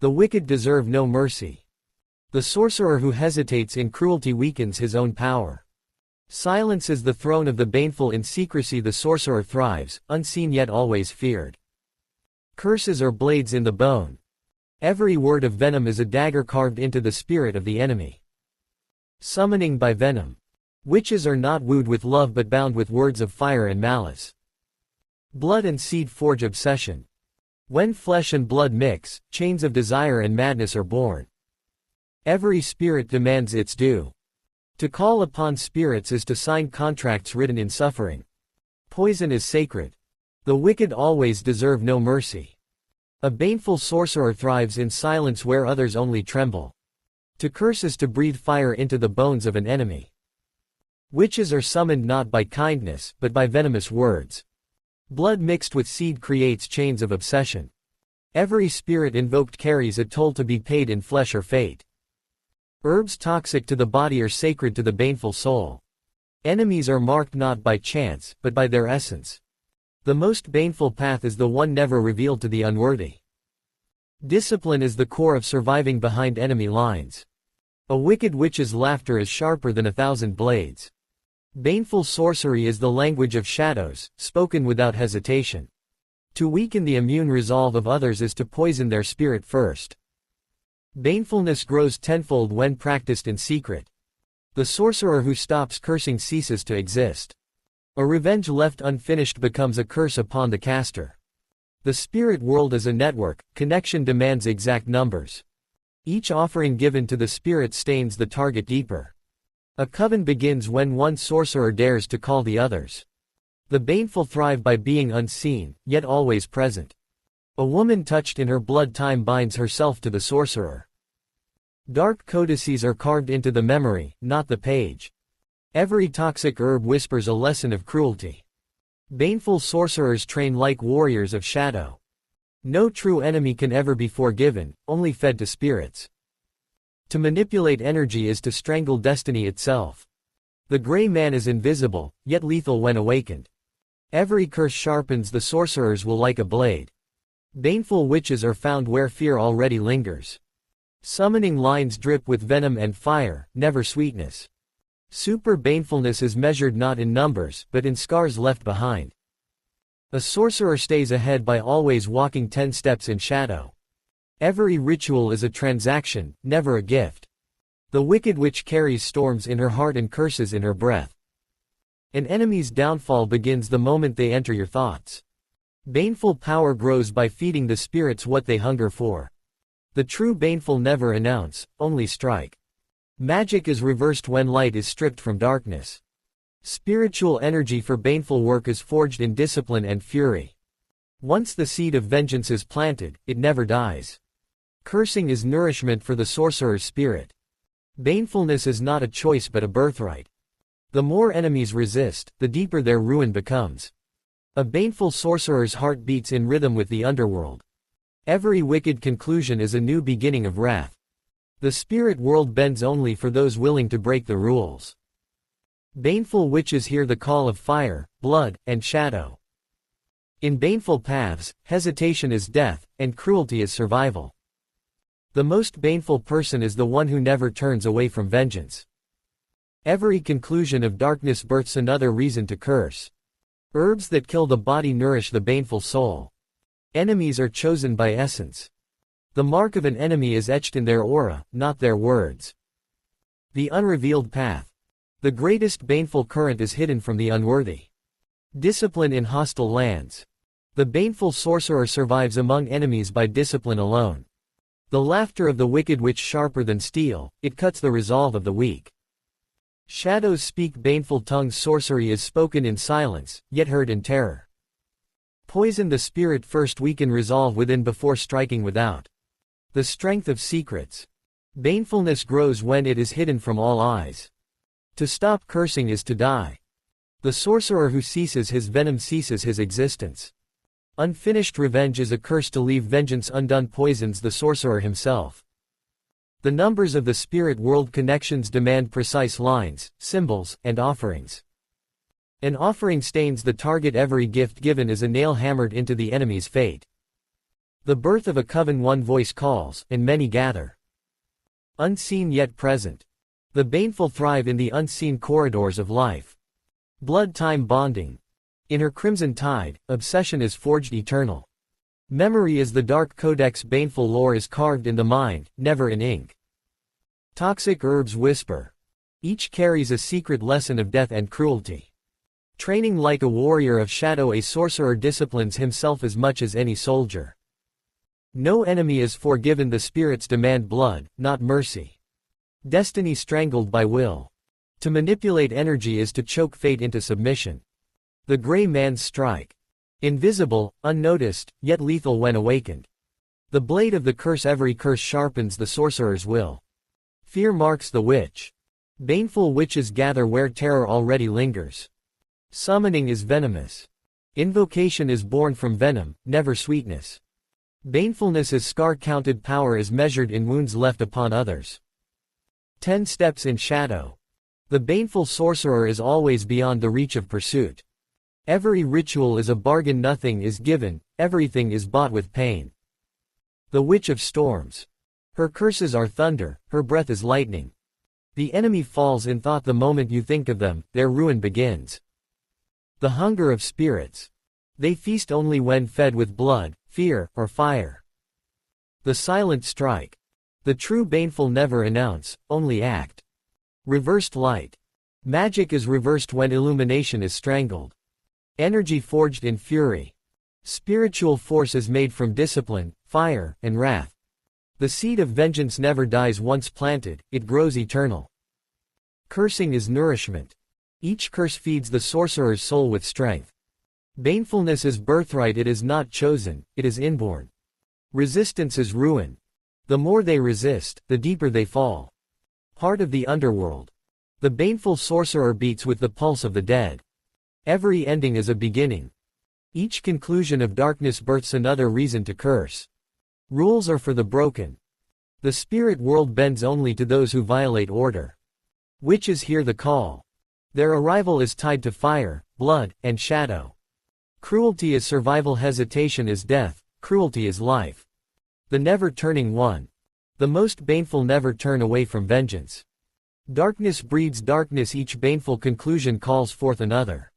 The wicked deserve no mercy. The sorcerer who hesitates in cruelty weakens his own power. Silence is the throne of the baneful. In secrecy the sorcerer thrives, unseen yet always feared. Curses are blades in the bone. Every word of venom is a dagger carved into the spirit of the enemy. Summoning by venom. Witches are not wooed with love but bound with words of fire and malice. Blood and seed forge obsession. When flesh and blood mix, chains of desire and madness are born. Every spirit demands its due. To call upon spirits is to sign contracts written in suffering. Poison is sacred. The wicked always deserve no mercy. A baneful sorcerer thrives in silence where others only tremble. To curse is to breathe fire into the bones of an enemy. Witches are summoned not by kindness, but by venomous words. Blood mixed with seed creates chains of obsession. Every spirit invoked carries a toll to be paid in flesh or fate. Herbs toxic to the body are sacred to the baneful soul. Enemies are marked not by chance, but by their essence. The most baneful path is the one never revealed to the unworthy. Discipline is the core of surviving behind enemy lines. A wicked witch's laughter is sharper than 1,000 blades. Baneful sorcery is the language of shadows, spoken without hesitation. To weaken the immune resolve of others is to poison their spirit first. Banefulness grows tenfold when practiced in secret. The sorcerer who stops cursing ceases to exist. A revenge left unfinished becomes a curse upon the caster. The spirit world is a network, connection demands exact numbers. Each offering given to the spirit stains the target deeper. A coven begins when one sorcerer dares to call the others. The baneful thrive by being unseen, yet always present. A woman touched in her blood time binds herself to the sorcerer. Dark codices are carved into the memory, not the page. Every toxic herb whispers a lesson of cruelty. Baneful sorcerers train like warriors of shadow. No true enemy can ever be forgiven, only fed to spirits. To manipulate energy is to strangle destiny itself. The gray man is invisible, yet lethal when awakened. Every curse sharpens the sorcerer's will like a blade. Baneful witches are found where fear already lingers. Summoning lines drip with venom and fire, never sweetness. Super banefulness is measured not in numbers, but in scars left behind. A sorcerer stays ahead by always walking 10 steps in shadow. Every ritual is a transaction, never a gift. The wicked witch carries storms in her heart and curses in her breath. An enemy's downfall begins the moment they enter your thoughts. Baneful power grows by feeding the spirits what they hunger for. The true baneful never announce, only strike. Magic is reversed when light is stripped from darkness. Spiritual energy for baneful work is forged in discipline and fury. Once the seed of vengeance is planted, it never dies. Cursing is nourishment for the sorcerer's spirit. Banefulness is not a choice but a birthright. The more enemies resist, the deeper their ruin becomes. A baneful sorcerer's heart beats in rhythm with the underworld. Every wicked conclusion is a new beginning of wrath. The spirit world bends only for those willing to break the rules. Baneful witches hear the call of fire, blood, and shadow. In baneful paths, hesitation is death, and cruelty is survival. The most baneful person is the one who never turns away from vengeance. Every conclusion of darkness births another reason to curse. Herbs that kill the body nourish the baneful soul. Enemies are chosen by essence. The mark of an enemy is etched in their aura, not their words. The unrevealed path. The greatest baneful current is hidden from the unworthy. Discipline in hostile lands. The baneful sorcerer survives among enemies by discipline alone. The laughter of the wicked witch sharper than steel, it cuts the resolve of the weak. Shadows speak baneful tongues. Sorcery is spoken in silence, yet heard in terror. Poison the spirit first, weaken resolve within before striking without. The strength of secrets. Banefulness grows when it is hidden from all eyes. To stop cursing is to die. The sorcerer who ceases his venom ceases his existence. Unfinished revenge is a curse. To leave vengeance undone poisons the sorcerer himself. The numbers of the spirit world connections demand precise lines, symbols, and offerings. An offering stains the target. Every gift given is a nail hammered into the enemy's fate. The birth of a coven one voice calls, and many gather. Unseen yet present. The baneful thrive in the unseen corridors of life. Blood-time bonding. In her crimson tide, obsession is forged eternal. Memory is the dark codex, baneful lore is carved in the mind, never in ink. Toxic herbs whisper. Each carries a secret lesson of death and cruelty. Training like a warrior of shadow, a sorcerer disciplines himself as much as any soldier. No enemy is forgiven, the spirits demand blood, not mercy. Destiny strangled by will. To manipulate energy is to choke fate into submission. The gray man's strike. Invisible, unnoticed, yet lethal when awakened. The blade of the curse, every curse sharpens the sorcerer's will. Fear marks the witch. Baneful witches gather where terror already lingers. Summoning is venomous. Invocation is born from venom, never sweetness. Banefulness is scar-counted, power is measured in wounds left upon others. 10 steps in shadow. The baneful sorcerer is always beyond the reach of pursuit. Every ritual is a bargain, nothing is given, everything is bought with pain. The witch of storms. Her curses are thunder, her breath is lightning. The enemy falls in thought, the moment you think of them, their ruin begins. The hunger of spirits. They feast only when fed with blood, fear, or fire. The silent strike. The true baneful never announce, only act. Reversed light. Magic is reversed when illumination is strangled. Energy forged in fury. Spiritual force is made from discipline, fire, and wrath. The seed of vengeance never dies once planted, it grows eternal. Cursing is nourishment. Each curse feeds the sorcerer's soul with strength. Banefulness is birthright, it is not chosen, it is inborn. Resistance is ruin. The more they resist, the deeper they fall. Heart of the underworld. The baneful sorcerer beats with the pulse of the dead. Every ending is a beginning. Each conclusion of darkness births another reason to curse. Rules are for the broken. The spirit world bends only to those who violate order. Witches hear the call. Their arrival is tied to fire, blood, and shadow. Cruelty is survival, hesitation is death, cruelty is life. The never-turning one. The most baneful never turn away from vengeance. Darkness breeds darkness, each baneful conclusion calls forth another.